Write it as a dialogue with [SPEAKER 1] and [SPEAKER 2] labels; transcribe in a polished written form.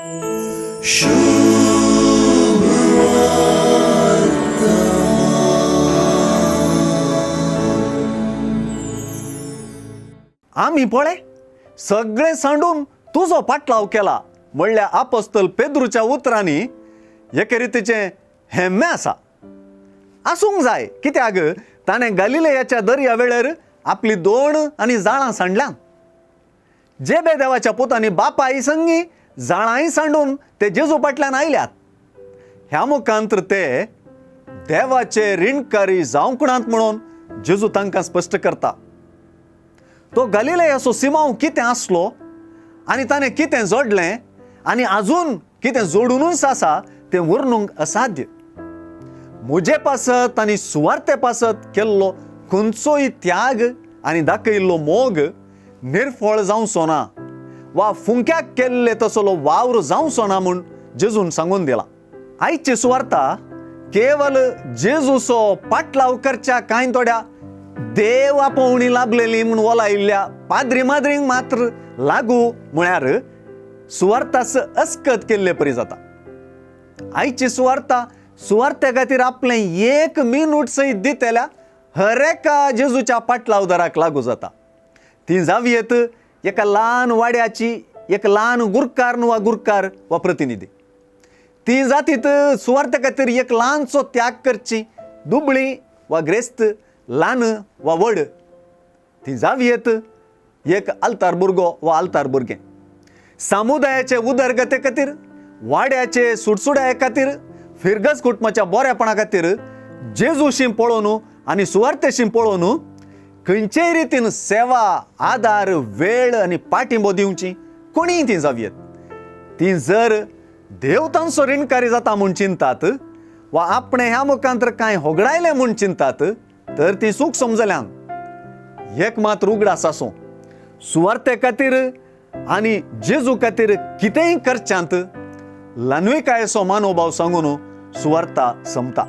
[SPEAKER 1] आम्ही पळे सगळे सांडून तुझो पाटलाव केला म्हणल्या आपोस्तल पेद्रूच्या उतरांनी एके रितीचे हेम्मे आसा. आसूंक जाय, कित्याक ताणें गलिलेयाच्या दर्या वेळेर आपली दोण आनी जाळां सांडल्यां. जेबे देवाच्या पुतांनी बापा आई संगी जाळांय सांडून ते जेजू फाटल्यान आयल्यात. ह्या मुखांतर ते देवाचे ऋणकारी जावंक नात म्हणून जेजू तांकां स्पश्ट करता. तो गलिलेयाचो सिमांव कितें आसलो आनी ताणें कितें जोडलें आनी आजून कितें जोडूनच आसा तें वर्णूंक असाध्य. म्हजे पासत आनी सुवार्ते पासत केल्लो खंयचोय त्याग आनी दाखयल्लो मोग निर्फळ जावचो ना वा फुंक्याक केल्ले तसलो वावर जावचो ना म्हूण जेजून सांगून दिला. आयची सुवार्ता केवल जेजूचो पाटलाव करच्या कांय थोड्या देव आपोवणी लाभलेली म्हूण ओलायिल्ल्या पाद्री माद्रींक मात्र लागू म्हळ्यार सुवार्तास अस्कत केल्ले परी जाता. आयची सुवार्ता सुवार्ते खातीर आपलें एक मिनूट सयत दितेल्या हरेका जेजूच्या पाटलावदाराक लागू जाता. ती जावयेत एका ल्हान वाड्याची एक ल्हान गुरकार वा गुरकार वा प्रतिनिधी. ती जातीत सुवार्ते खातीर एक ल्हानसो त्याग करची दुबळी वा ग्रेस्त, ल्हान वा व्हड. ती जावयेत एक आल्तार भुरगो वा आल्तार भुरगें. समुदायाचे उदरगते खातीर, वाड्याचे सुटसुड्या खातीर, फिरगस कुटुंबाच्या बऱ्यापणा खातीर जेजूशी पळोवन आनी सुवार्तेशी पळोवन खंयचेय रितीन सेवा, आदार, वेळ आनी पाठिंबो दिवची कोणीय ती जावयेत. ती जर देव तांचो ऋणकारी जाता म्हूण चिंतात वा आपणे ह्या मुखांतर कांय होगडायले म्हूण चिंतात तर ती चूक समजल्यान एक मात उगडास आसूं. सुवार्ते खातीर आनी जेजू खातीर कितेंय करच्यांत ल्हानविकायेचो मनोभाव सांगून सुवार्ता संपता.